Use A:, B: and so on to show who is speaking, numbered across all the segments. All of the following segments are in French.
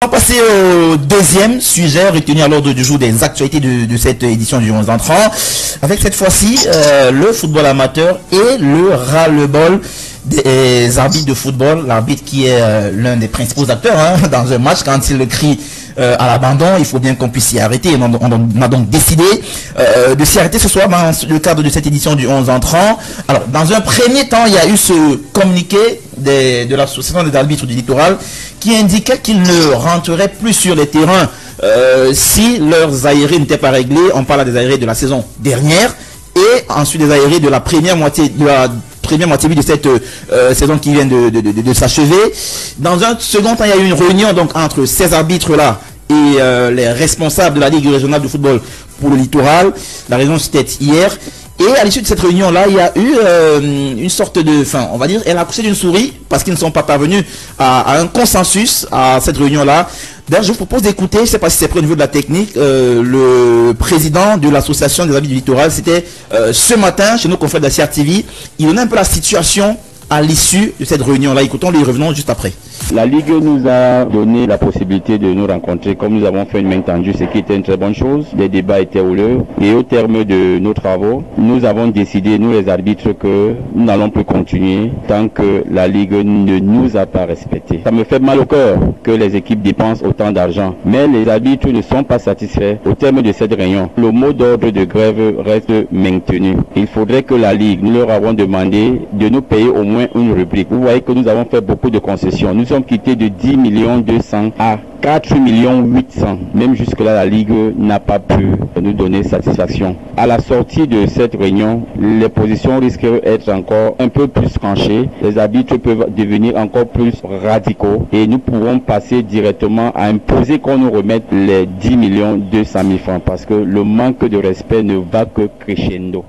A: On va passer au deuxième sujet retenu à l'ordre du jour des actualités de cette édition du 11 entrant, avec cette fois-ci le football amateur et le ras-le-bol des arbitres de football. L'arbitre qui est l'un des principaux acteurs dans un match, quand il crie à l'abandon, il faut bien qu'on puisse s'y arrêter. On a donc décidé de s'y arrêter ce soir dans le cadre de cette édition du 11 entrant. Alors, dans un premier temps, il y a eu ce communiqué de l'association des arbitres du littoral qui indiquait qu'ils ne rentreraient plus sur les terrains si leurs aérés n'étaient pas réglés. On parle des aérés de la saison dernière et ensuite des aérés de la première moitié de cette saison qui vient de s'achever. Dans un second temps, il y a eu une réunion donc entre ces arbitres-là et les responsables de la Ligue régionale de football pour le littoral. La réunion c'était hier. Et à l'issue de cette réunion-là, il y a eu une sorte de... Enfin, on va dire, elle a accouché d'une souris parce qu'ils ne sont pas parvenus à un consensus à cette réunion-là. D'ailleurs, je vous propose d'écouter, je ne sais pas si c'est près au niveau de la technique, le président de l'association des arbitres du littoral. C'était ce matin chez nos confrères de la CRTV. Il donnait un peu la situation à l'issue de cette réunion-là. Écoutons-le, revenons juste après.
B: La Ligue nous a donné la possibilité de nous rencontrer comme nous avons fait une main tendue, ce qui était une très bonne chose. Les débats étaient houleux et au terme de nos travaux, nous avons décidé, nous les arbitres, que nous n'allons plus continuer tant que la Ligue ne nous a pas respectés. Ça me fait mal au cœur que les équipes dépensent autant d'argent, mais les arbitres ne sont pas satisfaits au terme de cette réunion. Le mot d'ordre de grève reste maintenu. Il faudrait que la Ligue, nous leur avons demandé de nous payer au moins une rubrique. Vous voyez que nous avons fait beaucoup de concessions. Nous sommes quittés de 10 200 000 à 4 800 000. Même jusque-là, la Ligue n'a pas pu nous donner satisfaction. À la sortie de cette réunion, les positions risquent d'être encore un peu plus tranchées. Les arbitres peuvent devenir encore plus radicaux et nous pourrons passer directement à imposer qu'on nous remette les 10 200 000 francs parce que le manque de respect ne va que crescendo.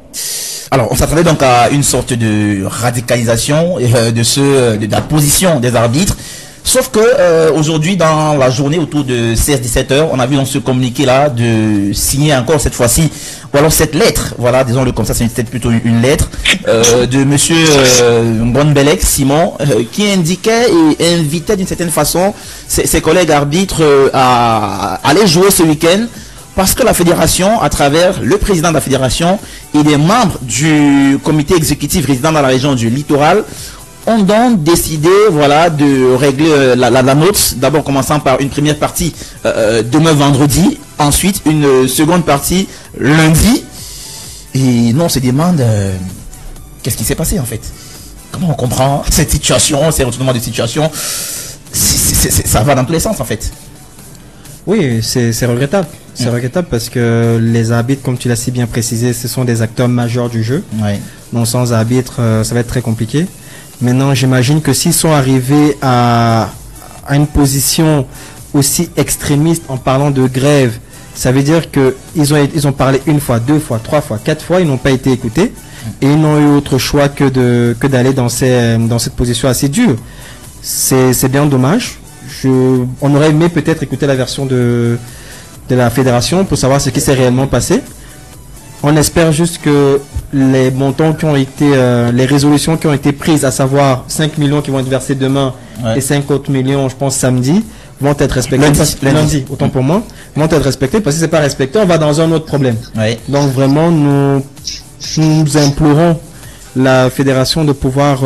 A: Alors, on s'attendait donc à une sorte de radicalisation de la position des arbitres. Sauf que aujourd'hui, dans la journée autour de 16-17 heures, on a vu dans ce communiqué-là de signer encore cette fois-ci, ou alors cette lettre, voilà, disons-le comme ça, c'est peut-être plutôt une lettre, de monsieur Ngonbelek Simon, qui indiquait et invitait d'une certaine façon ses collègues arbitres à aller jouer ce week-end. Parce que la fédération, à travers le président de la fédération et des membres du comité exécutif résident dans la région du littoral, ont donc décidé, voilà, de régler la note. D'abord, commençant par une première partie demain vendredi, ensuite une seconde partie lundi. Et non, on se demande qu'est-ce qui s'est passé en fait. Comment on comprend cette situation, ces retournements de situation. Ça va dans tous les sens en fait.
C: Oui, c'est regrettable. C'est regrettable parce que les arbitres, comme tu l'as si bien précisé, ce sont des acteurs majeurs du jeu. Ouais. Donc sans arbitre, ça va être très compliqué. Maintenant, j'imagine que s'ils sont arrivés à une position aussi extrémiste en parlant de grève, ça veut dire qu'ils ont parlé une fois, deux fois, trois fois, quatre fois, ils n'ont pas été écoutés et ils n'ont eu autre choix que d'aller dans cette position assez dure. C'est bien dommage. On aurait aimé peut-être écouter la version de la fédération pour savoir ce qui s'est réellement passé. On espère juste que les montants qui ont été, les résolutions qui ont été prises, à savoir 5 millions qui vont être versés demain et 5 autres millions, je pense samedi, vont être respectés. Lundi, autant pour moi, vont être respectés parce que si c'est pas respecté, on va dans un autre problème. Ouais. Donc vraiment, nous implorons la fédération de pouvoir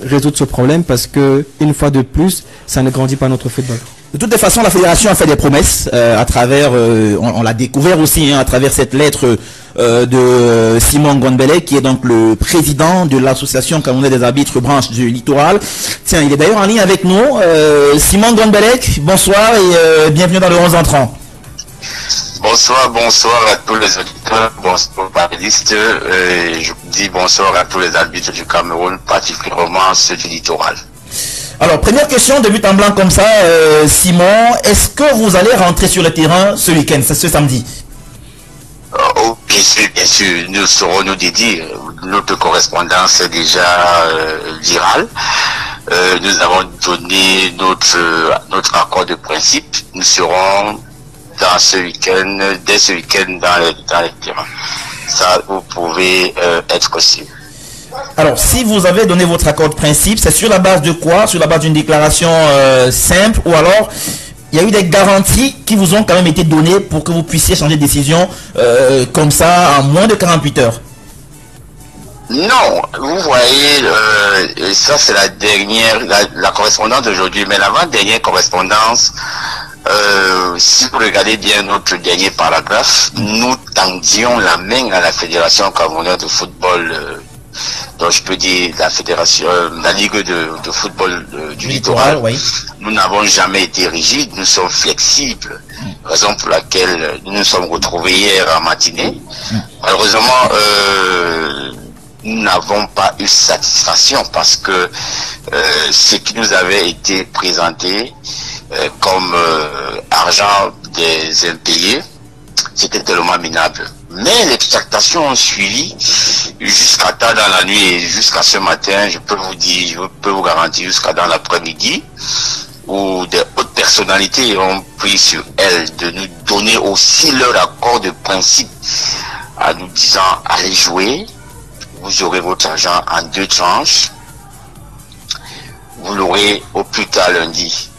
C: résoudre ce problème parce que une fois de plus, ça ne grandit pas notre football.
A: De toutes les façons, la fédération a fait des promesses à travers, on l'a découvert aussi à travers cette lettre de Simon Ngonbelek, qui est donc le président de l'association camerounaise des arbitres branche du littoral. Tiens, il est d'ailleurs en ligne avec nous. Simon Ngonbelek, bonsoir et bienvenue dans le 11 entrant.
D: Bonsoir à tous les auditeurs, bonsoir aux panélistes. Je dis bonsoir à tous les arbitres du Cameroun, particulièrement ceux du littoral.
A: Alors, première question de but en blanc comme ça, Simon, est-ce que vous allez rentrer sur le terrain ce week-end, ce samedi?
D: Oh, bien sûr, nous saurons nous dédier. Notre correspondance est déjà virale. Nous avons donné notre accord de principe. Nous serons dans ce week-end, dès ce week-end dans les terrains. Ça, vous pouvez être sûr.
A: Alors, si vous avez donné votre accord de principe, c'est sur la base de quoi? Sur la base d'une déclaration simple ou alors il y a eu des garanties qui vous ont quand même été données pour que vous puissiez changer de décision comme ça en moins de 48 heures.
D: Non, vous voyez, ça c'est la dernière, la correspondance d'aujourd'hui, mais l'avant-dernière correspondance, si vous regardez bien notre dernier paragraphe, nous tendions la main à la Fédération camerounaise de football, donc je peux dire la fédération, la Ligue de football du littoral.
A: Oui.
D: Nous n'avons jamais été rigides, nous sommes flexibles, raison pour laquelle nous nous sommes retrouvés hier en matinée. Malheureusement, nous n'avons pas eu satisfaction parce que ce qui nous avait été présenté comme argent des impayés, c'était tellement minable. Mais les tractations ont suivi jusqu'à tard dans la nuit et jusqu'à ce matin, je peux vous garantir jusqu'à dans l'après-midi, où des hautes personnalités ont pris sur elles de nous donner aussi leur accord de principe en nous disant allez jouer, vous aurez votre argent en 2 tranches, vous l'aurez au plus tard lundi.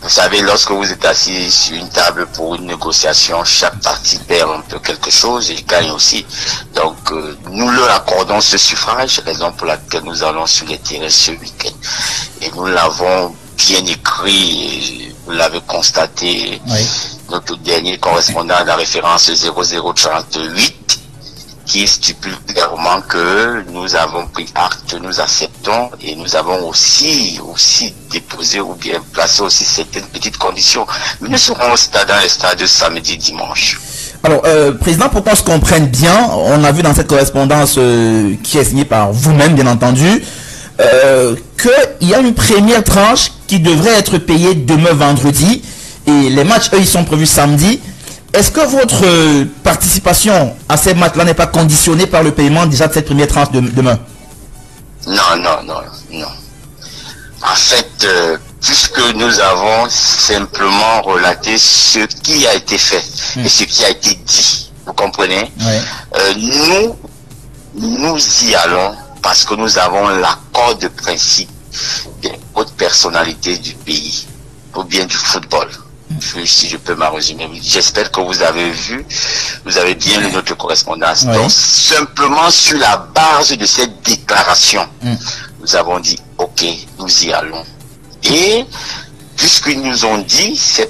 D: Vous savez, lorsque vous êtes assis sur une table pour une négociation, chaque partie perd un peu quelque chose et gagne aussi. Donc, nous leur accordons ce suffrage, raison pour laquelle nous allons sur les terrains ce week-end. Et nous l'avons bien écrit, et vous l'avez constaté, oui. Notre dernier correspondant à la référence 0038, qui stipule clairement que nous avons pris acte, nous acceptons et nous avons aussi déposé ou bien placé aussi certaines petites conditions. Mais nous serons au stade samedi, dimanche.
A: Alors, Président, pour qu'on se comprenne bien, on a vu dans cette correspondance qui est signée par vous-même, bien entendu, qu'il y a une première tranche qui devrait être payée demain vendredi et les matchs, eux, ils sont prévus samedi. Est-ce que votre participation à ces matchs-là n'est pas conditionnée par le paiement déjà de cette première tranche de demain?
D: Non. En fait, puisque nous avons simplement relaté ce qui a été fait et ce qui a été dit, vous comprenez? Oui. Nous y allons parce que nous avons l'accord de principe des hautes personnalités du pays, ou bien du football. Si je peux m'en résumer, j'espère que vous avez bien lu notre correspondance. Oui. Donc, simplement sur la base de cette déclaration, nous avons dit, ok, nous y allons. Et, puisqu'ils nous ont dit, ces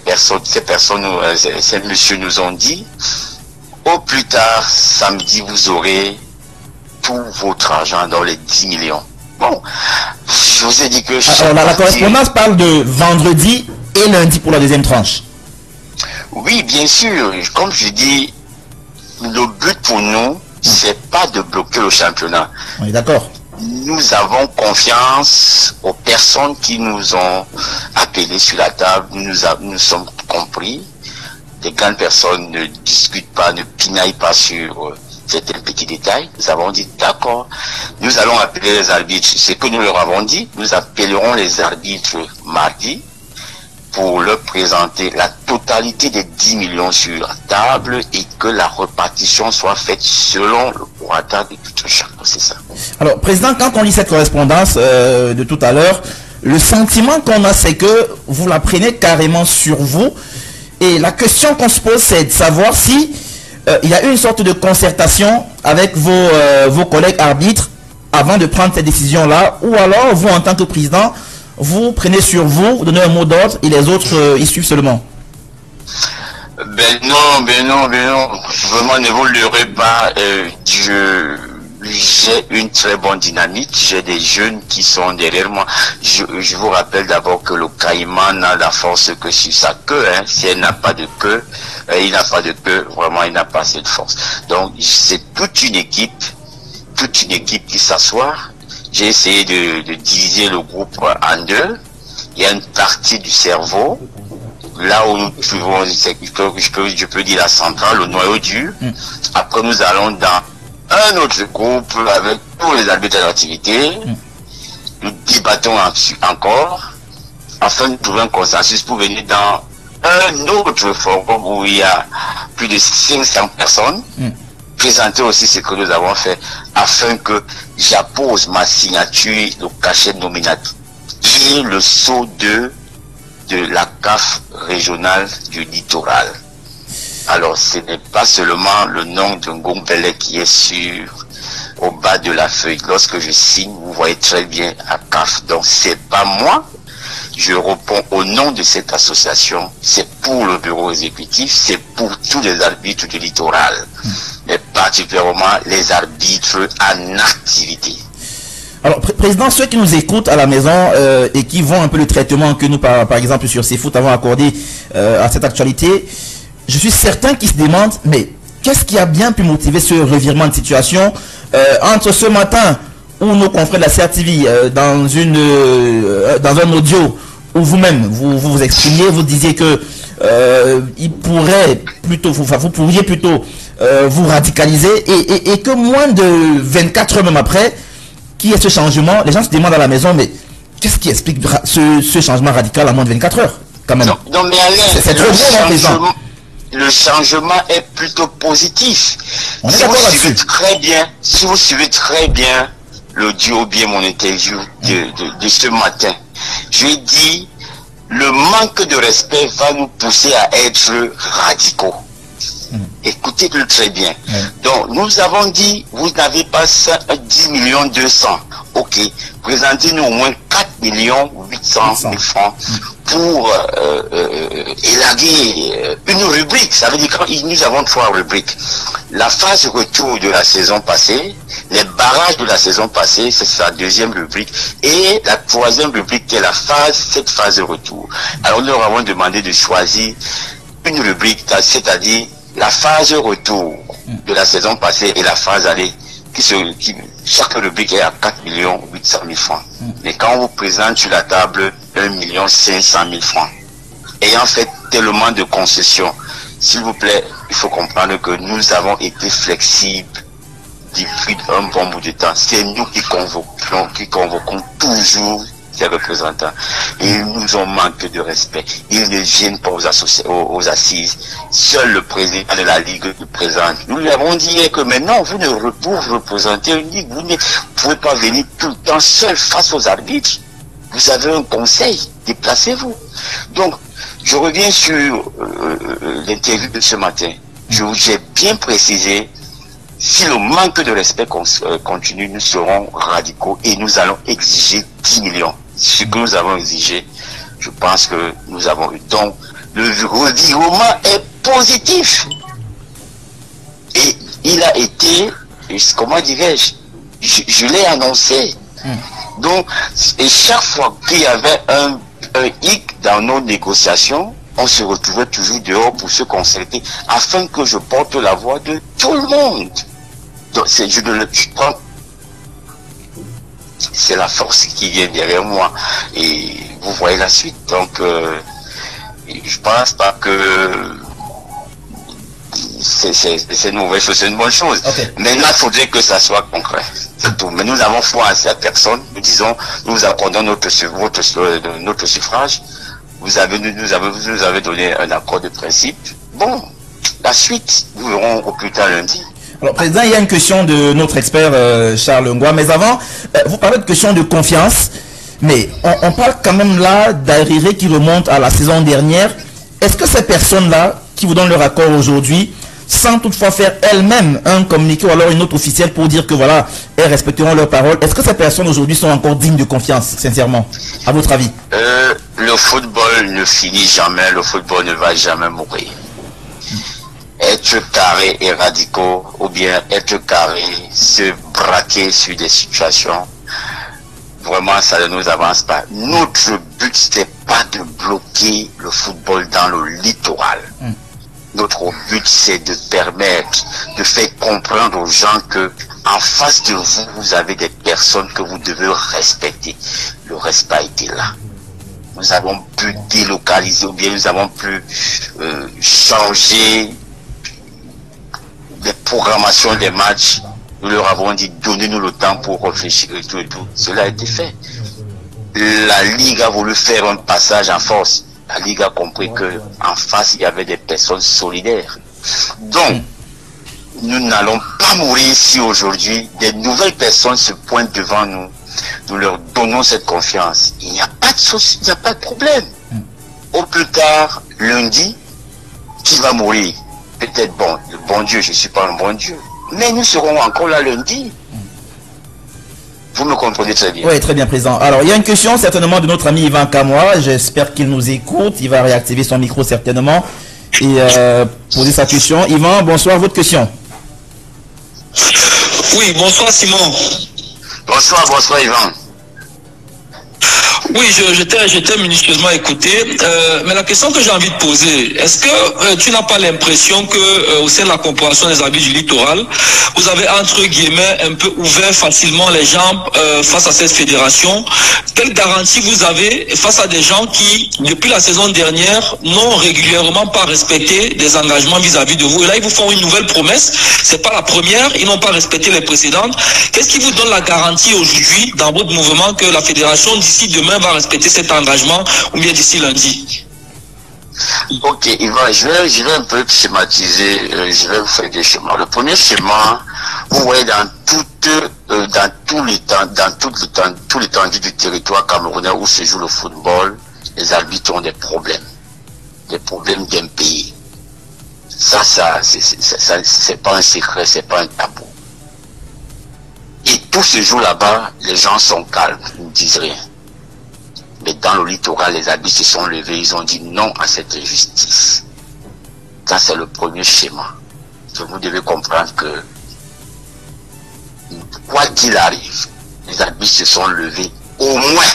D: messieurs nous ont dit, au plus tard, samedi, vous aurez tout votre argent dans les 10 millions. Bon, je vous ai dit que...
A: Alors, la correspondance parle de vendredi et lundi pour la deuxième tranche.
D: Oui, bien sûr. Comme je dis, le but pour nous, c'est pas de bloquer le championnat.
A: On est d'accord.
D: Nous avons confiance aux personnes qui nous ont appelés sur la table. Nous sommes compris. Les grandes personnes ne discutent pas, ne pinaillent pas sur certains petits détails. Nous avons dit, d'accord, nous allons appeler les arbitres. C'est que nous leur avons dit, nous appellerons les arbitres mardi pour leur présenter la totalité des 10 millions sur la table et que la répartition soit faite selon le prorata de tout chacun. C'est ça.
A: Alors, Président, quand on lit cette correspondance de tout à l'heure, le sentiment qu'on a, c'est que vous la prenez carrément sur vous. Et la question qu'on se pose, c'est de savoir si il y a une sorte de concertation avec vos collègues arbitres avant de prendre cette décision-là, ou alors vous, en tant que président, vous prenez sur vous, vous donnez un mot d'ordre et les autres y suivent seulement.
D: Ben non. Vraiment, ne vous leurrez pas. J'ai une très bonne dynamique. J'ai des jeunes qui sont derrière moi. Je vous rappelle d'abord que le caïman n'a la force que sur sa queue. Hein. Si elle n'a pas de queue, il n'a pas de queue. Vraiment, il n'a pas cette force. Donc, c'est toute une équipe qui s'assoit. J'ai essayé de diviser le groupe en deux. Il y a une partie du cerveau, là où nous trouvons, je peux dire la centrale, le noyau dur. Après, nous allons dans un autre groupe avec tous les arbitres d'activité. Nous débattons encore afin de trouver un consensus pour venir dans un autre forum où il y a plus de 500 personnes. Présenter aussi ce que nous avons fait afin que j'appose ma signature, le cachet nominatif et le sceau de de la CAF régionale du littoral. Alors, ce n'est pas seulement le nom de Ngombele qui est au bas de la feuille. Lorsque je signe, vous voyez très bien à CAF. Donc, c'est pas moi. Je réponds au nom de cette association. C'est pour le bureau exécutif, c'est pour tous les arbitres du littoral, mais particulièrement les arbitres en activité.
A: Alors, Président, ceux qui nous écoutent à la maison et qui voient un peu le traitement que nous, par exemple, sur CFoot avons accordé à cette actualité, je suis certain qu'ils se demandent, mais qu'est-ce qui a bien pu motiver ce revirement de situation entre ce matin où nos confrères de la CRTV, dans un audio, où vous-même, vous exprimiez, vous disiez que il pourrait plutôt, vous pourriez plutôt vous radicaliser et que moins de 24 heures même après, qui est ce changement, les gens se demandent à la maison, mais qu'est-ce qui explique ce changement radical à moins de 24 heures quand même?
D: Non mais Alain,
A: c'est trop bon,
D: le changement est plutôt positif.
A: On est
D: si
A: d'accord
D: vous
A: là-dessus.
D: suivez très bien, si vous suivez très bien l'audio ou bien mon interview de ce matin, j'ai dit le manque de respect va nous pousser à être radicaux. Écoutez-le très bien. Donc, nous avons dit, vous n'avez pas 10 millions 200. Ok. Présentez-nous au moins 4 millions 800 000 francs pour élaguer une rubrique. Ça veut dire que nous avons 3 rubriques. La phase retour de la saison passée, les barrages de la saison passée, c'est sa 2e rubrique. Et la 3e rubrique qui est cette phase de retour. Alors, nous leur avons demandé de choisir une rubrique, c'est-à-dire la phase retour de la saison passée et la phase aller, chaque rubrique est à 4 800 000 francs. Mais quand on vous présente sur la table 1 500 000 francs, ayant fait tellement de concessions, s'il vous plaît, il faut comprendre que nous avons été flexibles depuis un bon bout de temps. C'est nous qui convoquons toujours ces représentants. Et ils nous ont manqué de respect. Ils ne viennent pas aux assises. Seul le président de la Ligue nous présente. Nous lui avons dit que maintenant, vous représentez une Ligue. Vous ne pouvez pas venir tout le temps seul face aux arbitres. Vous avez un conseil. Déplacez-vous. Donc, je reviens sur l'interview de ce matin. J'ai bien précisé, si le manque de respect continue, nous serons radicaux et nous allons exiger 10 millions. Ce que nous avons exigé, je pense que nous avons eu. Donc, le revirement est positif. Et il a été, comment dirais-je, je l'ai annoncé. Donc, et chaque fois qu'il y avait un hic dans nos négociations, on se retrouvait toujours dehors pour se concerter afin que je porte la voix de tout le monde. Donc, c'est la force qui vient derrière moi et vous voyez la suite. Donc, je pense pas que c'est une mauvaise chose, c'est une bonne chose. Maintenant, il faudrait que ça soit concret. C'est tout. Mais nous avons foi à cette personne. Nous disons, nous accordons notre suffrage. Vous nous avez donné un accord de principe. Bon, la suite, nous verrons au plus tard lundi.
A: Alors, Président, il y a une question de notre expert Charles Ngoua. Mais avant, vous parlez de question de confiance. Mais on parle quand même là d'arrivée qui remonte à la saison dernière. Est-ce que ces personnes-là, qui vous donnent leur accord aujourd'hui, sans toutefois faire elles-mêmes un communiqué ou alors une note officielle pour dire que voilà, elles respecteront leurs paroles, est-ce que ces personnes aujourd'hui sont encore dignes de confiance, sincèrement, à votre avis?
D: Le football ne finit jamais, le football ne va jamais mourir. Être carré et radicaux, ou bien être carré, se braquer sur des situations, vraiment ça ne nous avance pas. Notre but, c'est pas de bloquer le football dans le littoral. Notre but, c'est de permettre, de faire comprendre aux gens que en face de vous, vous avez des personnes que vous devez respecter. Le respect a été là. Nous avons pu délocaliser, ou bien nous avons pu changer les programmations des matchs. Nous leur avons dit, donnez-nous le temps pour réfléchir et tout et tout. Cela a été fait. La Ligue a voulu faire un passage en force. La Ligue a compris que en face, il y avait des personnes solidaires. Donc, nous n'allons pas mourir si aujourd'hui des nouvelles personnes se pointent devant nous. Nous leur donnons cette confiance. Il n'y a pas de problème. au plus tard, lundi, qui va mourir? Peut-être, bon, le bon Dieu, je ne suis pas un bon Dieu. Mais nous serons encore là lundi. Vous me comprenez très bien.
A: Oui, très bien, président. Alors, il y a une question certainement de notre ami Yvan Kamoa. J'espère qu'il nous écoute. Il va réactiver son micro certainement et poser sa question. Yvan, bonsoir, votre question.
E: Oui, bonsoir Simon.
D: Bonsoir Yvan.
E: Oui, j'étais minutieusement écouté. Mais la question que j'ai envie de poser, est-ce que tu n'as pas l'impression que au sein de la corporation des arbitres du littoral, vous avez entre guillemets un peu ouvert facilement les jambes face à cette fédération? Quelle garantie vous avez face à des gens qui, depuis la saison dernière, n'ont régulièrement pas respecté des engagements vis-à-vis de vous? Et là, ils vous font une nouvelle promesse. C'est pas la première. Ils n'ont pas respecté les précédentes. Qu'est-ce qui vous donne la garantie aujourd'hui dans votre mouvement que la fédération d'ici demain va respecter cet engagement ou bien d'ici lundi?
D: Ok, Yvan, je vais un peu schématiser, je vais vous faire des schémas. Le premier schéma, vous voyez dans tout l'étendue du territoire camerounais où se joue le football, les arbitres ont des problèmes d'un pays. Ça, c'est pas un secret, c'est pas un tabou. Et tout se joue là-bas, les gens sont calmes, ils ne disent rien. Mais dans le littoral, les arbitres se sont levés, ils ont dit non à cette injustice. Ça, c'est le premier schéma. Vous devez comprendre que, quoi qu'il arrive, les arbitres se sont levés, au moins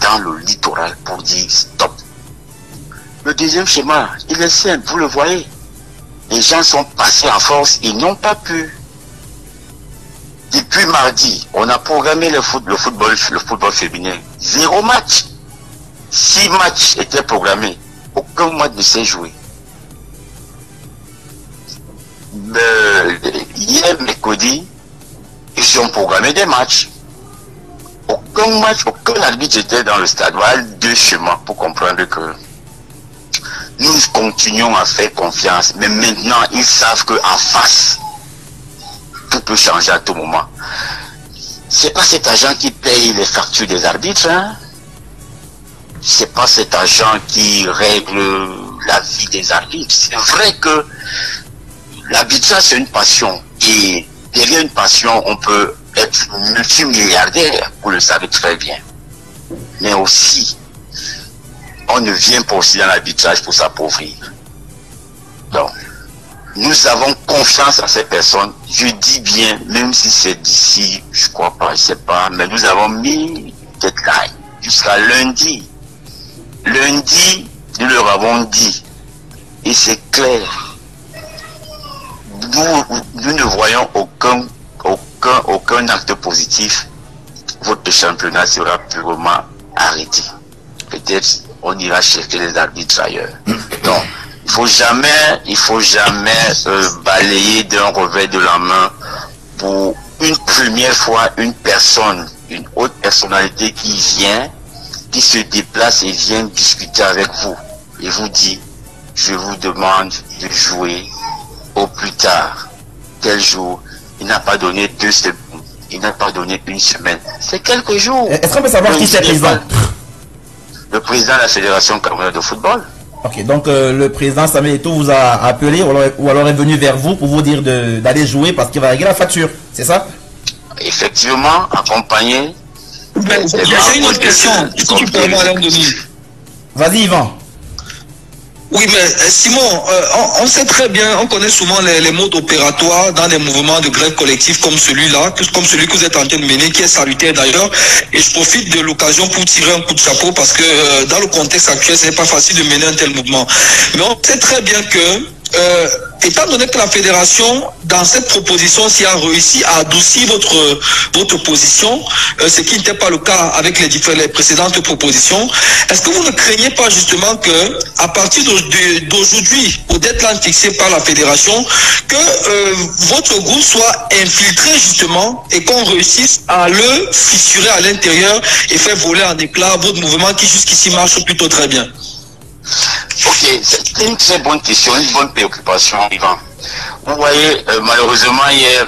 D: dans le littoral, pour dire stop. Le deuxième schéma, il est simple, vous le voyez. Les gens sont passés en force, ils n'ont pas pu. Depuis mardi, on a programmé le football féminin. 0 match. 6 matchs étaient programmés. Aucun match ne s'est joué. Hier, mercredi, ils ont programmé des matchs. Aucun match, aucun arbitre était dans le stade. Voilà 2 chemins pour comprendre que nous continuons à faire confiance. Mais maintenant, ils savent qu'en face, tout peut changer à tout moment. C'est pas cet agent qui paye les factures des arbitres, hein? C'est pas cet agent qui règle la vie des arbitres. C'est vrai que l'arbitrage, c'est une passion. Et derrière une passion, on peut être multimilliardaire, vous le savez très bien. Mais aussi, on ne vient pas aussi dans l'arbitrage pour s'appauvrir. Donc, nous avons confiance en ces personnes. Je dis bien, même si c'est d'ici, je crois pas, je sais pas, mais nous avons mis deadline jusqu'à lundi. Lundi, nous leur avons dit, et c'est clair, nous ne voyons aucun acte positif. Votre championnat sera purement arrêté. Peut-être on ira chercher les arbitres ailleurs. Donc, il faut jamais balayer d'un revers de la main pour une première fois une personne, une haute personnalité qui se déplace et vient discuter avec vous et vous dit, je vous demande de jouer au plus tard. Tel jour, il n'a pas donné 2 semaines, il n'a pas donné 1 semaine. C'est quelques jours.
A: Est-ce qu'on peut savoir qui c'est le président?
D: Le président de la Fédération camerounaise de football.
A: Ok, donc le président Samuel Eto'o vous a appelé ou alors est venu vers vous pour vous dire d'aller jouer parce qu'il va régler la facture, c'est ça?
D: Effectivement, accompagné.
E: J'ai une autre question, si tu peux avoir l'air de nous.
A: Vas-y Yvan.
E: Oui, mais Simon, on sait très bien, on connaît souvent les modes opératoires dans des mouvements de grève collective comme celui-là, comme celui que vous êtes en train de mener, qui est salutaire d'ailleurs. Et je profite de l'occasion pour tirer un coup de chapeau parce que dans le contexte actuel, ce n'est pas facile de mener un tel mouvement. Mais on sait très bien que étant donné que la fédération, dans cette proposition, s'y a réussi à adoucir votre position, ce qui n'était pas le cas avec les précédentes propositions, est-ce que vous ne craignez pas justement que, à partir d'aujourd'hui, au deadline fixé par la fédération, que votre groupe soit infiltré justement et qu'on réussisse à le fissurer à l'intérieur et faire voler en éclats votre mouvement qui jusqu'ici marche plutôt très bien?
D: Ok, c'est une très bonne question, une bonne préoccupation, Yvan. Vous voyez, malheureusement hier,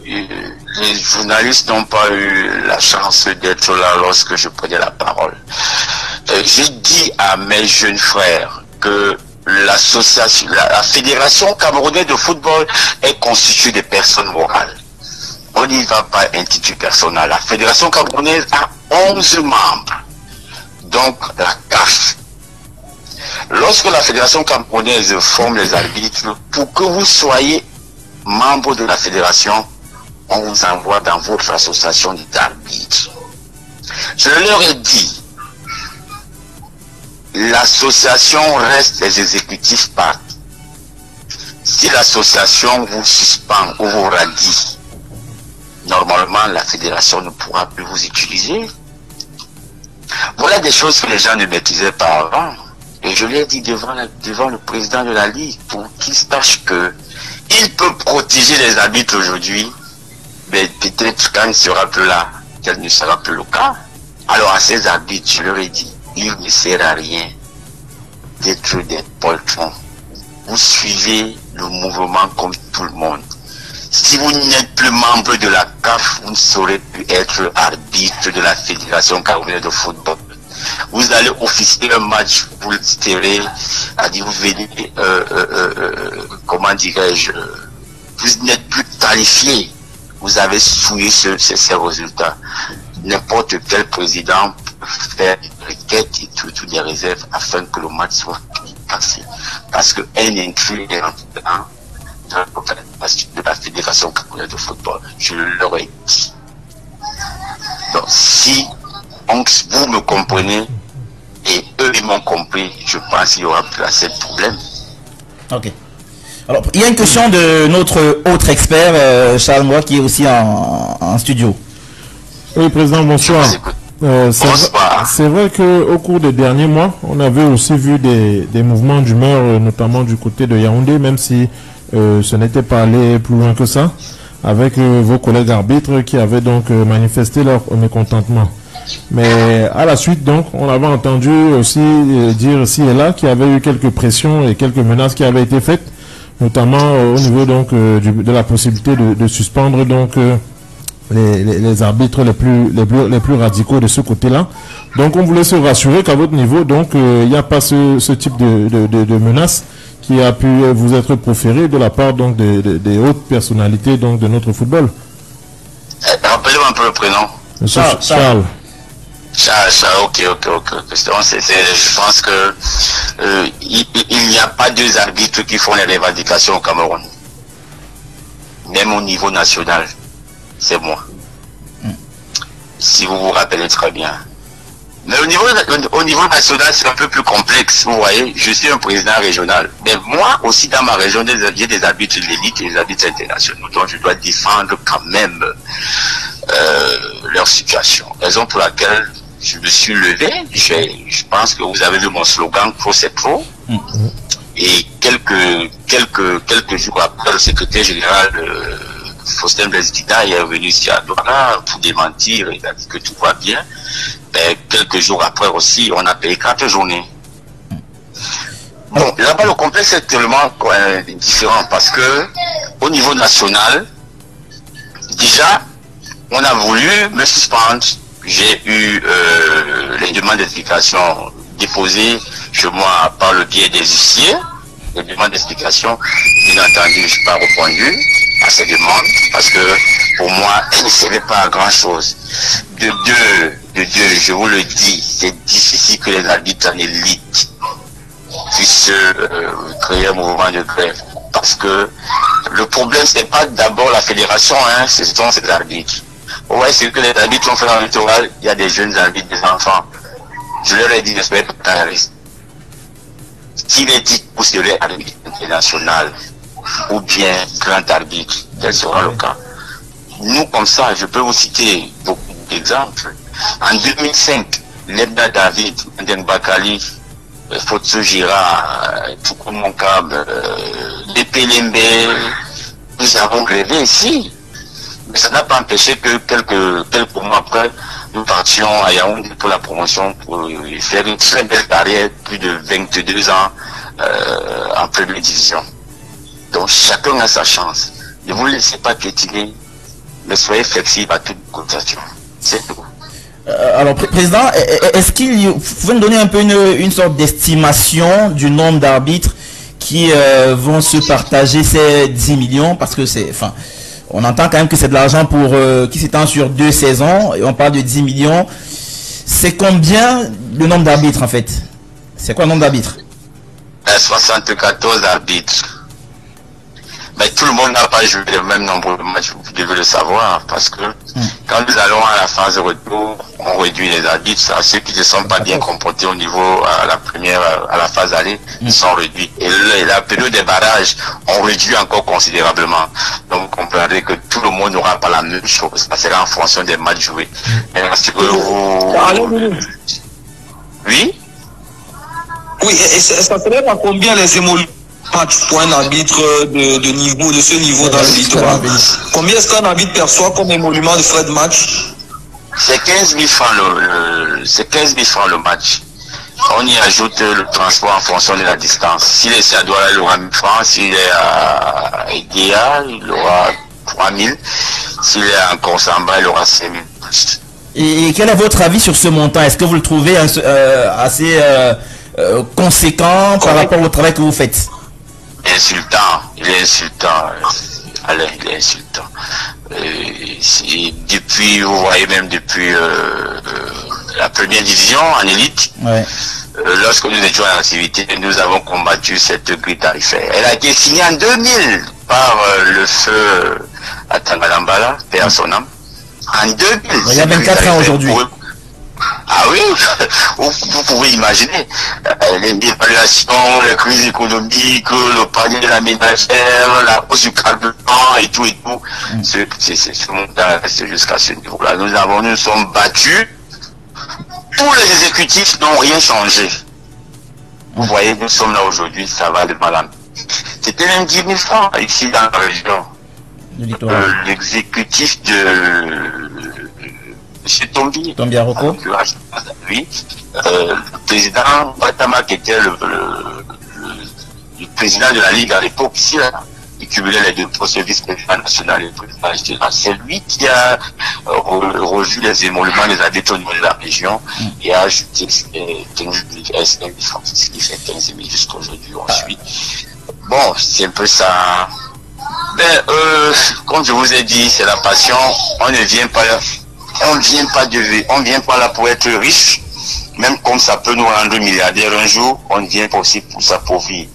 D: les journalistes n'ont pas eu la chance d'être là lorsque je prenais la parole. J'ai dit à mes jeunes frères que l'association, la fédération camerounaise de football est constituée de personnes morales. On n'y va pas intituler personnel. La fédération camerounaise a 11 membres. Donc, la CAF. Lorsque la fédération camerounaise forme les arbitres, pour que vous soyez membre de la fédération, on vous envoie dans votre association d'arbitres. Je leur ai dit, l'association reste les exécutifs partent. Si l'association vous suspend ou vous radie, normalement la fédération ne pourra plus vous utiliser. Voilà des choses que les gens ne maîtrisaient pas avant. Et je l'ai dit devant le président de la Ligue pour qu'il sache que il peut protéger les arbitres aujourd'hui, mais peut-être quand il sera plus là, qu'elle ne sera plus le cas. Alors à ces arbitres, je leur ai dit, il ne sert à rien d'être des poltrons. Vous suivez le mouvement comme tout le monde. Si vous n'êtes plus membre de la CAF, vous ne saurez plus être arbitre de la Fédération camerounaise de football. Vous allez officier un match, vous le tirez, vous venez, comment dirais-je, vous n'êtes plus qualifié. Vous avez souillé ces résultats. N'importe quel président peut faire une requête et toutes les réserves afin que le match soit passé. Parce qu'un intrus est rentré de la Fédération camerounaise de football. Je leur ai dit. Donc, si vous me comprenez et eux ils m'ont compris, je pense qu'il y aura plus assez de problèmes.
A: Ok. Alors, il y a une question de notre autre expert, Charles Moua, qui est aussi en studio.
F: Oui, Président, bonsoir. C'est vrai qu'au cours des derniers mois, on avait aussi vu des mouvements d'humeur, notamment du côté de Yaoundé, même si ce n'était pas allé plus loin que ça, avec vos collègues arbitres qui avaient donc manifesté leur mécontentement. Mais à la suite, donc, on avait entendu aussi dire ici et là qu'il y avait eu quelques pressions et quelques menaces qui avaient été faites, notamment au niveau donc de la possibilité de suspendre donc les arbitres les plus radicaux de ce côté-là. Donc on voulait se rassurer qu'à votre niveau, donc il n'y a pas ce type de menace qui a pu vous être proféré de la part donc des hautes personnalités donc de notre football.
D: Rappelez-moi un peu le prénom.
F: Charles.
D: Charles, ok. Je pense que il n'y a pas deux arbitres qui font les revendications au Cameroun. Même au niveau national, c'est moi. Si vous vous rappelez très bien. Mais au niveau national, c'est un peu plus complexe. Vous voyez, je suis un président régional. Mais moi aussi, dans ma région, j'ai des arbitres de l'élite et des arbitres internationaux. Donc, je dois défendre quand même leur situation. Raison pour laquelle je me suis levé. Je pense que vous avez vu mon slogan, trop c'est trop. Et quelques jours après, le secrétaire général Faustin Blaise-Guida est revenu ici à Douala pour démentir. Il a dit que tout va bien. Et quelques jours après aussi, on a payé 4 journées. Bon, là-bas, le complexe est tellement différent parce que au niveau national, déjà, on a voulu me suspendre. J'ai eu les demandes d'explication déposées chez moi par le biais des huissiers. Les demandes d'explication, bien entendu, je n'ai pas répondu à ces demandes parce que pour moi, elles ne servaient pas à grand chose. De deux, je vous le dis, c'est difficile que les arbitres en élite puissent créer un mouvement de grève. Parce que le problème, c'est pas d'abord la fédération, hein, ce sont ces arbitres. Vous voyez, c'est que les arbitres ont fait dans le littoral, il y a des jeunes arbitres, des enfants. Je leur ai dit, ne soyez pas terroristes. S'il est dit pour ce arbitre international ou bien grand arbitre, quel sera le cas? Nous, comme ça, je peux vous citer beaucoup d'exemples. En 2005, Lebda David, Nden Bakali, Fotso Gira, Tukumonkab, Lepelembe, nous avons grévé ici. Mais ça n'a pas empêché que quelques mois après, nous partions à Yaoundé pour la promotion, pour faire une très belle carrière, plus de 22 ans en première division. Donc chacun a sa chance. Ne vous laissez pas piétiner, mais soyez flexible à toute cotation. C'est tout.
A: Alors, Président, est-ce vous pouvez me donner un peu une sorte d'estimation du nombre d'arbitres qui vont se partager ces 10 millions? Parce que on entend quand même que c'est de l'argent qui s'étend sur 2 saisons, et on parle de 10 millions. C'est combien le nombre d'arbitres, en fait? C'est quoi le nombre d'arbitres?
D: 74 arbitres. Mais tout le monde n'a pas joué le même nombre de matchs, vous devez le savoir, parce que quand nous allons à la phase de retour, on réduit les arbitres. Ceux qui ne sont pas bien comportés au niveau à la phase aller, ils sont réduits. Et la période des barrages, on réduit encore considérablement. Donc vous comprendrez que tout le monde n'aura pas la même chose. Ça sera en fonction des matchs joués. Est-ce que vous... Oui?
E: Oui, et ça serait à combien les émoluments pour un arbitre de ce niveau d'arbitre? Combien est-ce qu'un arbitre perçoit comme émolument de frais de match?
D: C'est 15 000 francs le match. On y ajoute le transport en fonction de la distance. S'il est à Douala, il aura 1000 francs. S'il est à Edea, il aura 3000. S'il est à Korsamba, il aura 5000.
A: Et quel est votre avis sur ce montant? Est-ce que vous le trouvez assez conséquent par rapport au travail que vous faites?
D: Il est insultant. Alain, il est insultant. Depuis, vous voyez, même depuis la première division en élite, lorsque nous étions en activité, nous avons combattu cette grille tarifaire. Elle a été signée en 2000 par le feu à Tangalambala, paix à son âme. En 2000.
A: Il y a 24 ans aujourd'hui.
D: Ah oui, vous pouvez imaginer les dévaluations, les crises économiques, le panier de la ménagère, la hausse du carburant et tout. Ce montant reste jusqu'à ce niveau-là. Nous sommes battus. Tous les exécutifs n'ont rien changé. Vous voyez, nous sommes là aujourd'hui, ça va de mal en pis. C'était même 10 000 francs ici dans la région. L'exécutif de M.
A: Tombi Aroko.
D: Oui. Le président Batama, qui était le président de la Ligue à l'époque, ici, là, il cumulait les 2 postes de vice-président national et président régional. C'est lui qui a revu les émoluments des arbitres au niveau de la région et a ajouté 15 000 francs, ce qui fait 15 000 jusqu'à aujourd'hui. Ensuite, bon, c'est un peu ça. Mais, comme je vous ai dit, c'est la passion. On ne vient pas là. On vient pas là pour être riche, même comme ça peut nous rendre milliardaires un jour, on vient aussi pour s'appauvrir.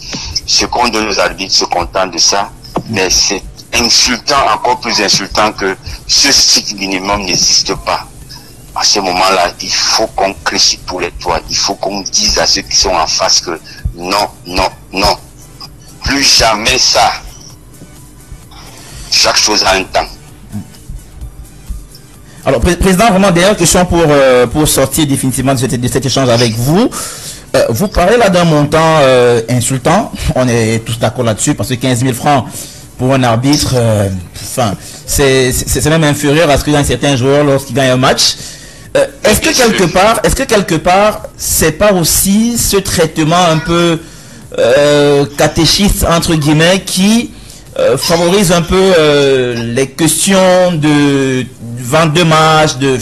D: Ce qu'on donne aux arbitres se contentent de ça, mais c'est insultant, encore plus insultant que ce strict minimum n'existe pas. À ce moment-là, il faut qu'on crie sur tous les toits, il faut qu'on dise à ceux qui sont en face que non, non, non, plus jamais ça. Chaque chose a un temps.
A: Alors, Président, vraiment, dernière question pour sortir définitivement de cet échange avec vous. Vous parlez là d'un montant insultant. On est tous d'accord là-dessus parce que 15 000 francs pour un arbitre, c'est même inférieur à ce que gagnent certains joueurs lorsqu'ils gagnent un match. Est-ce que quelque part, c'est pas aussi ce traitement un peu catéchiste, entre guillemets, qui favorise un peu les questions de vente de matchs, des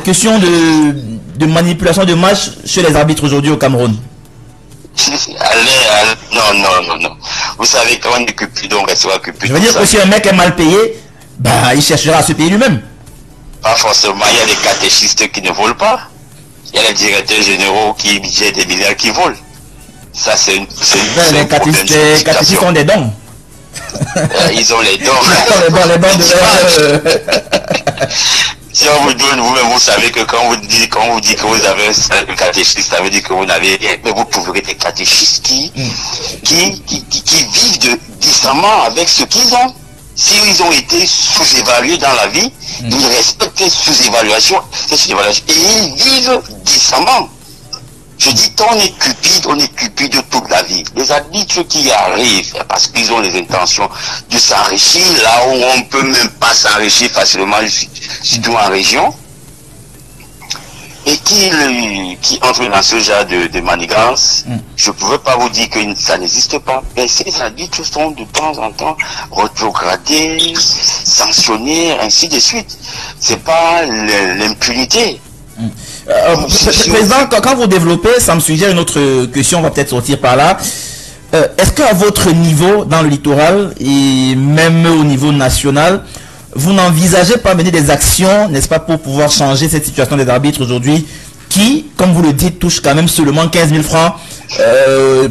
A: questions de manipulation de matchs chez les arbitres aujourd'hui au Cameroun?
D: Non. Vous savez, quand on est Cupidon, on restera Cupidon.
A: Je veux dire que si un mec est mal payé, il cherchera à se payer lui-même.
D: Pas forcément. Il y a des catéchistes qui ne volent pas. Il y a les directeurs généraux qui budgètent des milliards qui volent. Ça, c'est
A: les catéchistes ont des dons.
D: Ils ont les dons.
A: les dons de
D: Si on vous donne, vous-même, vous savez que quand on vous dit que vous avez un catéchiste, ça veut dire que vous n'avez rien. Mais vous trouverez des catéchistes qui vivent décemment avec ce qu'ils ont. S'ils ont été sous-évalués dans la vie, ils respectent ces sous-évaluations, et ils vivent décemment. Je dis, on est cupide toute la vie. Les arbitres qui arrivent, parce qu'ils ont les intentions de s'enrichir, là où on peut même pas s'enrichir facilement, surtout en région, et qui entrent dans ce genre de manigance, je ne pouvais pas vous dire que ça n'existe pas. Mais ces arbitres sont de temps en temps rétrogradés, sanctionnés, ainsi de suite. C'est pas l'impunité.
A: Président, quand vous développez, ça me suggère une autre question, on va peut-être sortir par là. Est-ce qu'à votre niveau, dans le littoral, et même au niveau national, vous n'envisagez pas mener des actions, n'est-ce pas, pour pouvoir changer cette situation des arbitres aujourd'hui, qui, comme vous le dites, touchent quand même seulement 15 000 francs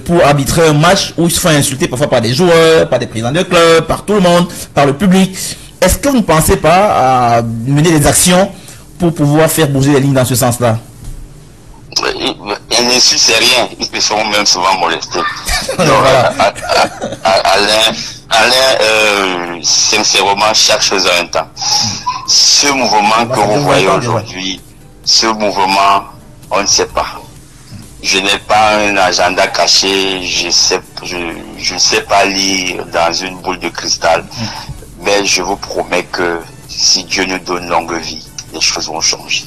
A: pour arbitrer un match où ils se font insulter parfois par des joueurs, par des présidents de club, par tout le monde, par le public. Est-ce que vous ne pensez pas à mener des actions pour pouvoir faire bouger les lignes dans ce sens-là?
D: Un insulte, c'est rien. Ils se font même souvent molester. Alain, sincèrement, chaque chose a un temps. Ce mouvement que vous voyez aujourd'hui, ce mouvement, on ne sait pas. Je n'ai pas un agenda caché, je ne sais pas lire dans une boule de cristal, mais je vous promets que si Dieu nous donne longue vie, les choses vont changer.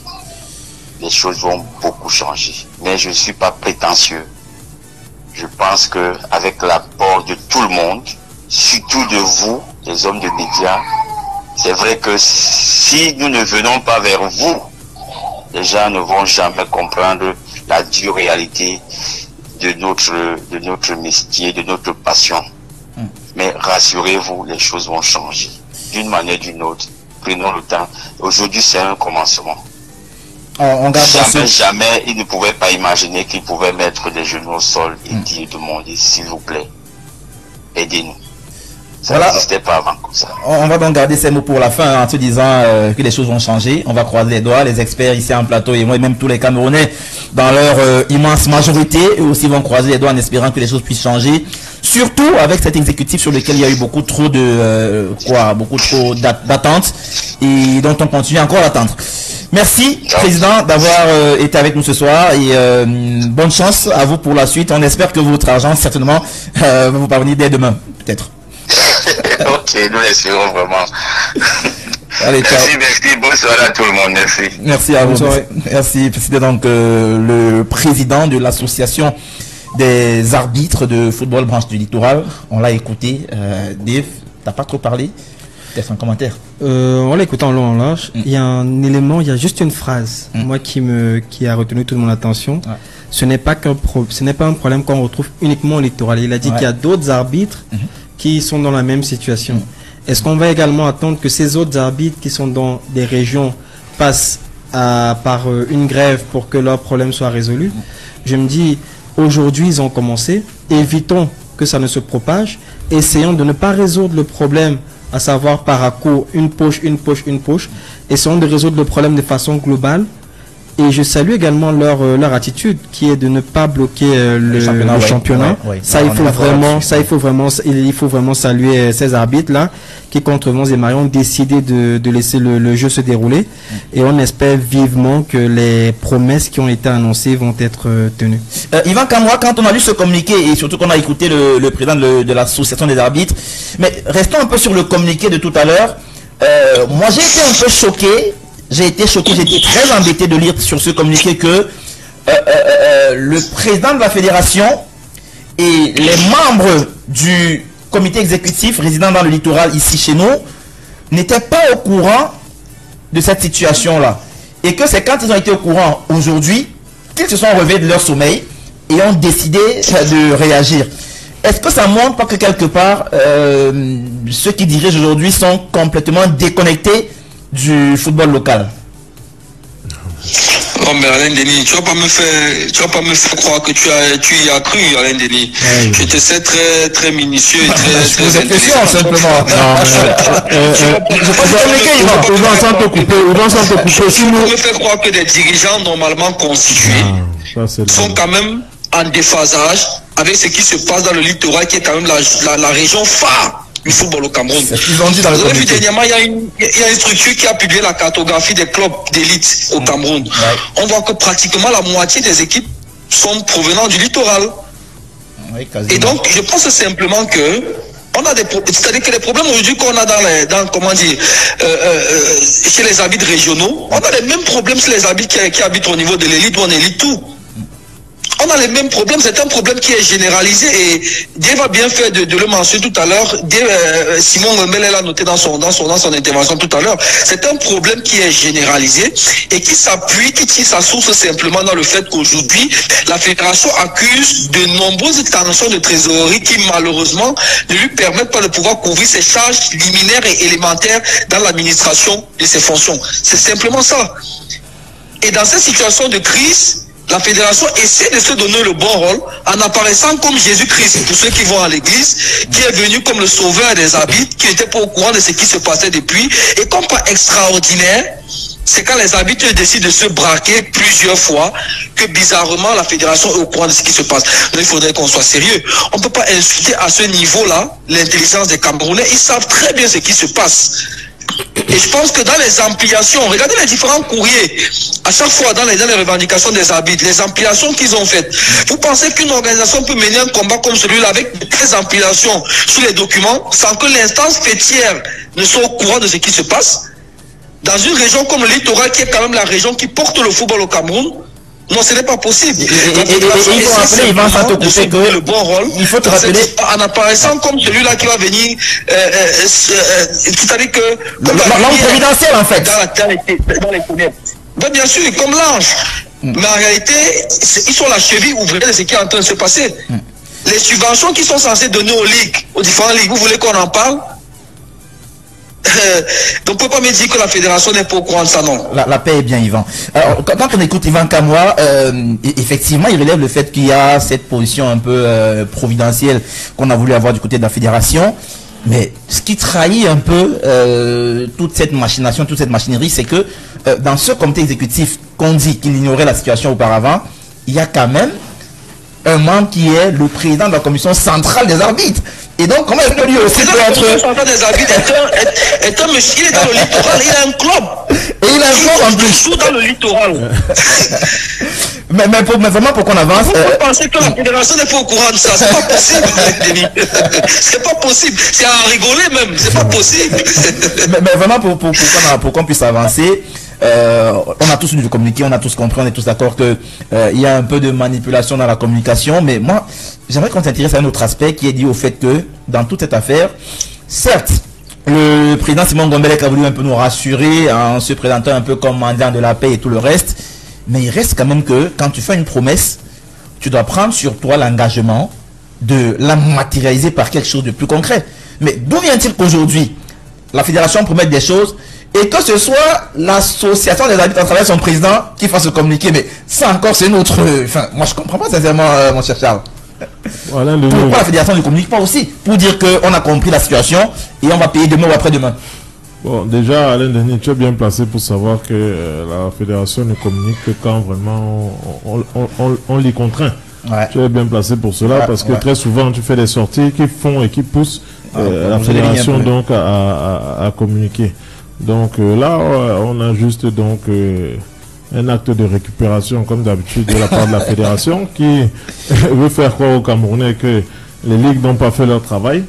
D: Les choses vont beaucoup changer. Mais je ne suis pas prétentieux. Je pense que avec l'apport de tout le monde, surtout de vous, les hommes de médias, c'est vrai que si nous ne venons pas vers vous, les gens ne vont jamais comprendre la dure réalité de notre métier, de notre passion. Mais rassurez-vous, les choses vont changer. D'une manière ou d'une autre. Prenons le temps. Aujourd'hui, c'est un commencement. Jamais, il ne pouvait pas imaginer qu'il pouvait mettre les genoux au sol et dire, demander, s'il vous plaît, aidez-nous. Ça n'existait pas avant comme ça.
A: On va donc garder ces mots pour la fin en se disant que les choses vont changer. On va croiser les doigts. Les experts ici en plateau et moi, et même tous les Camerounais, dans leur immense majorité, eux aussi vont croiser les doigts en espérant que les choses puissent changer. Surtout avec cet exécutif sur lequel il y a eu beaucoup trop d'attentes et dont on continue encore à attendre. Merci, Président, d'avoir été avec nous ce soir et bonne chance à vous pour la suite. On espère que votre argent, certainement, va vous parvenir dès demain, peut-être.
D: Ok, nous l'espérons vraiment.
A: Allez,
D: merci, bonsoir à tout le monde, merci.
A: Merci à vous. Merci. C'était donc le président de l'association des arbitres de football branche du littoral. On l'a écouté. Dave, t'as pas trop parlé? Peut-être un commentaire.
C: On l'a écouté en long en large. Il y a un élément, il y a juste une phrase, moi qui a retenu toute mon attention. Ce n'est pas un problème qu'on retrouve uniquement au littoral. Il a dit qu'il y a d'autres arbitres qui sont dans la même situation. Est-ce qu'on va également attendre que ces autres arbitres qui sont dans des régions passent par une grève pour que leurs problèmes soient résolus? Je me dis, aujourd'hui ils ont commencé, évitons que ça ne se propage, essayons de ne pas résoudre le problème, à savoir par à-coup, une poche, essayons de résoudre le problème de façon globale. Et je salue également leur attitude qui est de ne pas bloquer le championnat. Il faut vraiment saluer ces arbitres-là qui, contre Mons et Marion, ont décidé de laisser le jeu se dérouler. Et on espère vivement que les promesses qui ont été annoncées vont être tenues.
A: Yvan Kamwa, quand on a lu ce communiqué et surtout qu'on a écouté le président de l'association des arbitres, mais restons un peu sur le communiqué de tout à l'heure. Moi, j'ai été un peu choqué. J'ai été très embêté de lire sur ce communiqué que le président de la fédération et les membres du comité exécutif résidant dans le littoral ici chez nous n'étaient pas au courant de cette situation-là. Et que c'est quand ils ont été au courant aujourd'hui qu'ils se sont réveillés de leur sommeil et ont décidé de réagir. Est-ce que ça montre pas que quelque part, ceux qui dirigent aujourd'hui sont complètement déconnectés du football local?
E: Oh mais Alain Denis, tu vas pas me faire croire que tu y as cru, Alain Denis. Je te sais très minutieux et très
A: intelligent simplement.
E: Tu me fais croire que des dirigeants normalement constitués sont quand même en déphasage avec ce qui se passe dans le littoral, qui est quand même la région phare du football au Cameroun. Vous avez vu dernièrement, il y a une structure qui a publié la cartographie des clubs d'élite au Cameroun. On voit que pratiquement la moitié des équipes sont provenant du littoral. Et donc, je pense simplement que c'est-à-dire que les problèmes aujourd'hui qu'on a chez les arbitres régionaux, on a les mêmes problèmes chez les arbitres qui habitent au niveau de l'élite, où on élite tout. On a les mêmes problèmes, c'est un problème qui est généralisé et Dieu va bien faire de le mentionner tout à l'heure. Simon Gombele l'a noté dans son intervention tout à l'heure. C'est un problème qui est généralisé et qui tire sa source simplement dans le fait qu'aujourd'hui, la fédération accuse de nombreuses tensions de trésorerie qui malheureusement ne lui permettent pas de pouvoir couvrir ses charges liminaires et élémentaires dans l'administration de ses fonctions. C'est simplement ça. Et dans cette situation de crise, la fédération essaie de se donner le bon rôle en apparaissant comme Jésus-Christ pour ceux qui vont à l'église, qui est venu comme le sauveur des arbitres, qui n'était pas au courant de ce qui se passait depuis. Et comme pas extraordinaire, c'est quand les arbitres décident de se braquer plusieurs fois que bizarrement la fédération est au courant de ce qui se passe. Donc il faudrait qu'on soit sérieux. On ne peut pas insulter à ce niveau-là l'intelligence des Camerounais. Ils savent très bien ce qui se passe. Et je pense que dans les ampliations, regardez les différents courriers, à chaque fois dans les revendications des arbitres, les ampliations qu'ils ont faites. Vous pensez qu'une organisation peut mener un combat comme celui-là avec de telles ampliations sur les documents sans que l'instance fêtière ne soit au courant de ce qui se passe? Dans une région comme le littoral, qui est quand même la région qui porte le football au Cameroun, non, ce n'est pas possible.
A: Il faut rappeler, Yvan Sato, que
E: le bon rôle.
A: Il faut te rappeler
E: en apparaissant comme celui-là qui va venir, c'est-à-dire que
A: l'homme providentiel en fait.
E: Dans les fenêtres. Bien sûr, comme l'ange. Mais en réalité, ils sont la cheville ouvrière de ce qui est en train de se passer. Les subventions qui sont censées donner aux ligues, aux différentes ligues, vous voulez qu'on en parle? Donc, on ne peut pas me dire que la fédération n'est pas au courant de ça, non.
A: La paix est bien, Yvan. Alors, quand on écoute Yvan Kamwa, effectivement, il relève le fait qu'il y a cette position un peu providentielle qu'on a voulu avoir du côté de la fédération. Mais ce qui trahit un peu toute cette machination, toute cette machinerie, c'est que dans ce comité exécutif qu'on dit qu'il ignorait la situation auparavant, il y a quand même un membre qui est le président de la commission centrale des arbitres. Et donc, comment est-ce que lui aussi peut être...
E: Le central des arbitres est un monsieur, il est dans le littoral, il a un club.
A: Et il a un club en plus.
E: Tout dans le littoral.
A: mais vraiment, pour qu'on avance...
E: Vous pensez que la fédération n'est pas au courant de ça? C'est pas possible, c'est pas possible. C'est à rigoler même, c'est pas possible.
A: mais vraiment, pour qu'on puisse avancer... on a tous dû communiquer, on a tous compris, on est tous d'accord que il y a un peu de manipulation dans la communication, mais moi j'aimerais qu'on s'intéresse à un autre aspect qui est dit au fait que dans toute cette affaire, certes, le président Simon Gombele a voulu un peu nous rassurer en se présentant un peu comme mendiant de la paix et tout le reste, mais il reste quand même que quand tu fais une promesse, tu dois prendre sur toi l'engagement de la matérialiser par quelque chose de plus concret. Mais d'où vient-il qu'aujourd'hui la fédération promette des choses et que ce soit l'association des arbitres à travers son président qui fasse communiquer? Mais ça encore, c'est notre... Enfin, moi je comprends pas sincèrement, mon cher Charles. Voilà, pourquoi la fédération ne communique pas aussi? Pour dire qu'on a compris la situation et on va payer demain ou après-demain.
F: Bon, déjà, Alain Denis, tu es bien placé pour savoir que la fédération ne communique que quand vraiment on l'y contraint. Ouais. Tu es bien placé pour cela, parce que très souvent tu fais des sorties qui font et qui poussent la fédération donc à communiquer. Donc là, on a juste donc un acte de récupération comme d'habitude de la part de la fédération qui veut faire croire aux Camerounais que les ligues n'ont pas fait leur travail.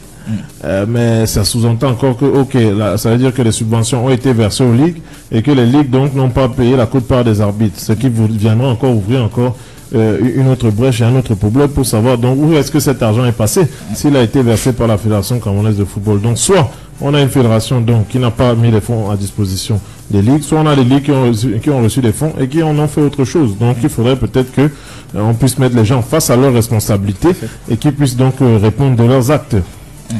F: Mais ça sous-entend encore que, ok, là, ça veut dire que les subventions ont été versées aux ligues et que les ligues donc n'ont pas payé la quote-part des arbitres, ce qui viendra encore ouvrir encore une autre brèche et un autre problème pour savoir donc où est-ce que cet argent est passé, s'il a été versé par la Fédération camerounaise de football. Donc soit on a une fédération donc qui n'a pas mis les fonds à disposition des ligues, soit on a des ligues qui ont reçu des fonds et qui en ont fait autre chose. Donc il faudrait peut-être que on puisse mettre les gens face à leurs responsabilités et qu'ils puissent donc répondre de leurs actes.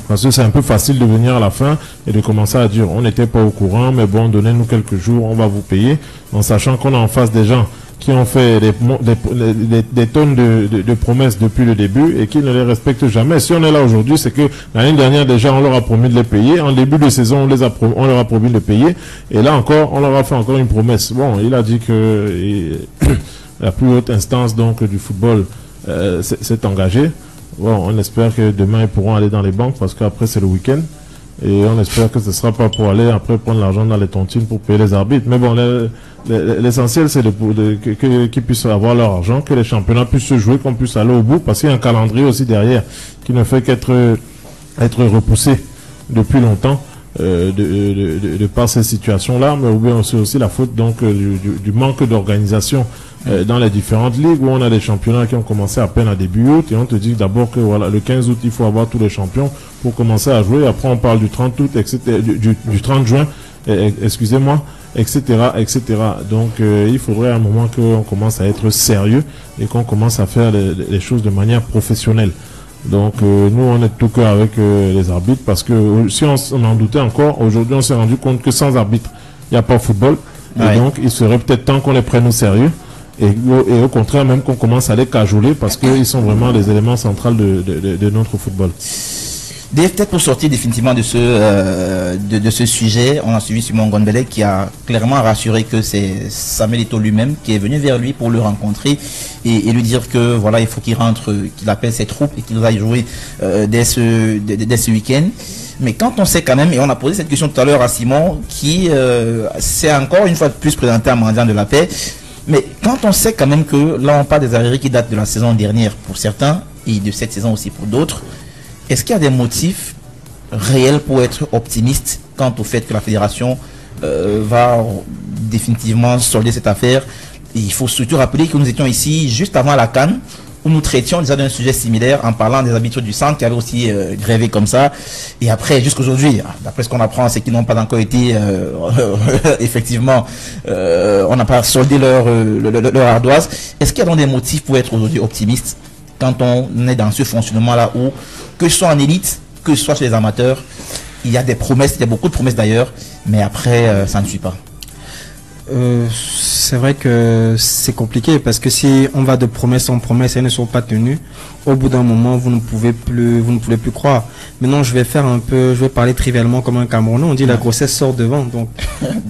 F: Parce que c'est un peu facile de venir à la fin et de commencer à dire on n'était pas au courant, mais bon, donnez-nous quelques jours, on va vous payer, en sachant qu'on a en face des gens qui ont fait des tonnes de promesses depuis le début et qui ne les respectent jamais. Si on est là aujourd'hui, c'est que l'année dernière déjà on leur a promis de les payer, en début de saison on leur a promis de les payer, et là encore on leur a fait encore une promesse. Bon, il a dit que la plus haute instance donc du football s'est engagée. Bon, on espère que demain ils pourront aller dans les banques parce qu'après c'est le week-end. Et on espère que ce ne sera pas pour aller après prendre l'argent dans les tontines pour payer les arbitres. Mais bon, l'essentiel c'est qu'ils puissent avoir leur argent, que les championnats puissent se jouer, qu'on puisse aller au bout, parce qu'il y a un calendrier aussi derrière qui ne fait qu'être être repoussé depuis longtemps de par ces situations-là, mais ou bien c'est aussi la faute donc du manque d'organisation dans les différentes ligues où on a des championnats qui ont commencé à peine à début août et on te dit d'abord que voilà, le 15 août il faut avoir tous les champions pour commencer à jouer, après on parle du 30 août, etc., du 30 juin, excusez-moi, etc., etc. Donc il faudrait à un moment qu'on commence à être sérieux et qu'on commence à faire les choses de manière professionnelle. Donc nous on est tout cœur avec les arbitres parce que si on en doutait encore, aujourd'hui on s'est rendu compte que sans arbitre il n'y a pas de football. Et donc il serait peut-être temps qu'on les prenne au sérieux et au contraire même qu'on commence à les cajoler parce qu'ils sont vraiment les éléments centraux de notre football.
A: Peut-être pour sortir définitivement de ce sujet, on a suivi Simon Ngombele qui a clairement rassuré que c'est Samuel Eto'o lui-même qui est venu vers lui pour le rencontrer et lui dire que voilà, il faut qu'il rentre, qu'il appelle ses troupes et qu'il aille jouer dès ce week-end. Mais quand on sait quand même, et on a posé cette question tout à l'heure à Simon, qui s'est encore une fois de plus présenté à mendiant de la paix, mais quand on sait quand même que là on parle des arriérés qui datent de la saison dernière pour certains et de cette saison aussi pour d'autres, est-ce qu'il y a des motifs réels pour être optimiste quant au fait que la fédération va définitivement solder cette affaire? Et il faut surtout rappeler que nous étions ici juste avant la CAN où nous traitions déjà d'un sujet similaire en parlant des habitudes du centre qui avaient aussi grévé comme ça. Et après, jusqu'aujourd'hui, d'après ce qu'on apprend, c'est qu'ils n'ont pas encore été effectivement, on n'a pas soldé leur ardoise. Est-ce qu'il y a donc des motifs pour être aujourd'hui optimiste quand on est dans ce fonctionnement-là où, que ce soit en élite, que ce soit chez les amateurs, il y a des promesses, il y a beaucoup de promesses d'ailleurs, mais après, ça ne suit pas.
C: C'est vrai que c'est compliqué parce que si on va de promesse en promesse et elles ne sont pas tenues, au bout d'un moment, vous ne pouvez plus croire. Maintenant, je vais parler trivialement comme un Camerounais. On dit la grossesse sort devant, donc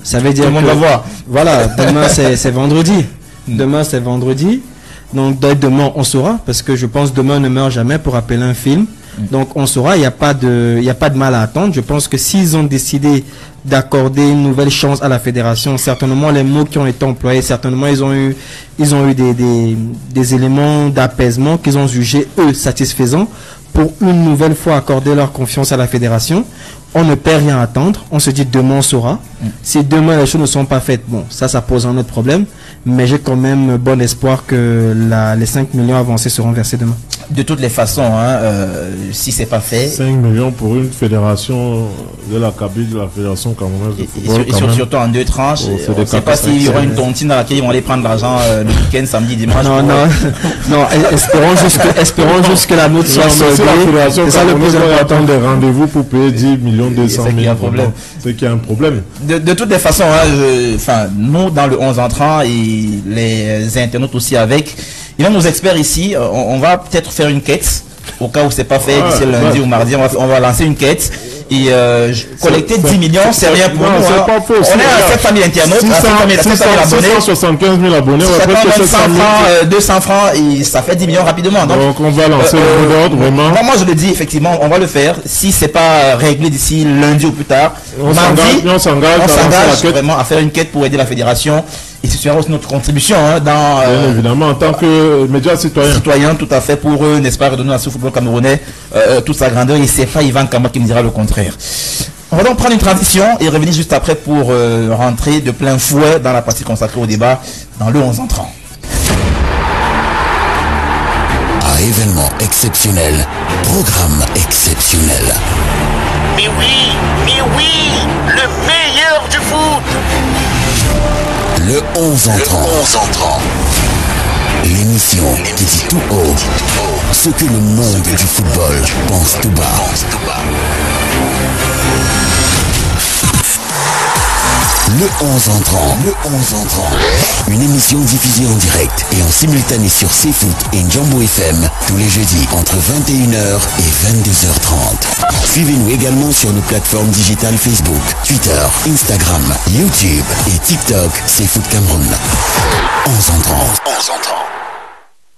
C: ça veut dire
A: que, va voir.
C: Voilà, demain c'est vendredi. Demain c'est vendredi. Donc demain on saura, parce que je pense demain ne meurt jamais pour appeler un film. Donc on saura, il n'y a pas de mal à attendre. Je pense que s'ils ont décidé d'accorder une nouvelle chance à la fédération, certainement les mots qui ont été employés, certainement ils ont eu des éléments d'apaisement qu'ils ont jugé eux satisfaisants pour une nouvelle fois accorder leur confiance à la fédération. On ne perd rien à attendre, on se dit demain on saura. Si demain les choses ne sont pas faites, bon, ça pose un autre problème, mais j'ai quand même bon espoir que les 5 millions avancés seront versés demain.
A: De toutes les façons, si c'est pas fait...
F: 5 millions pour une fédération de la cabine de la fédération camerounaise de football.
A: Et surtout en 2 tranches, on ne sait pas s'il y aura une tontine dans laquelle ils vont aller prendre l'argent le week-end, samedi, dimanche.
C: Non, espérons juste que la note soit soldée.
F: C'est ça le plus important, des rendez-vous pour payer 10 millions 200 000. C'est qu'il y a un problème.
A: De toutes les façons, nous dans le 11 entrants et les internautes aussi avec, il y a nos experts ici, on va peut-être faire une quête au cas où c'est pas fait d'ici lundi ou mardi, on va lancer une quête et collecter 10 millions, c'est rien pour nous. On est à 700 000 internautes,
F: 675 000 abonnés,
A: 200 francs et ça fait 10 millions rapidement.
F: Donc on va lancer le mot d'ordre, vraiment.
A: Moi je le dis, effectivement, on va le faire. Si c'est pas réglé d'ici lundi ou plus tard,
F: on s'engage
A: vraiment à faire une quête pour aider la fédération. Et ce sera aussi notre contribution dans...
F: Bien évidemment, en tant que média citoyen.
A: Citoyen, tout à fait, pour eux, n'est-ce pas, redonner à ce football camerounais toute sa grandeur. Et c'est pas Ivan Kama qui nous dira le contraire. On va donc prendre une transition et revenir juste après pour rentrer de plein fouet dans la partie consacrée au débat dans le 11 entrant.
G: À événement exceptionnel, programme exceptionnel.
H: Mais oui, le meilleur du foot.
G: Le 11 entrant. L'émission qui dit tout haut ce que le monde du football pense tout bas. Le 11 entrant. Une émission diffusée en direct et en simultané sur CFoot et Njambo FM tous les jeudis entre 21h et 22h30. Suivez-nous également sur nos plateformes digitales Facebook, Twitter, Instagram, YouTube et TikTok CFoot Cameroun. 11 entrant.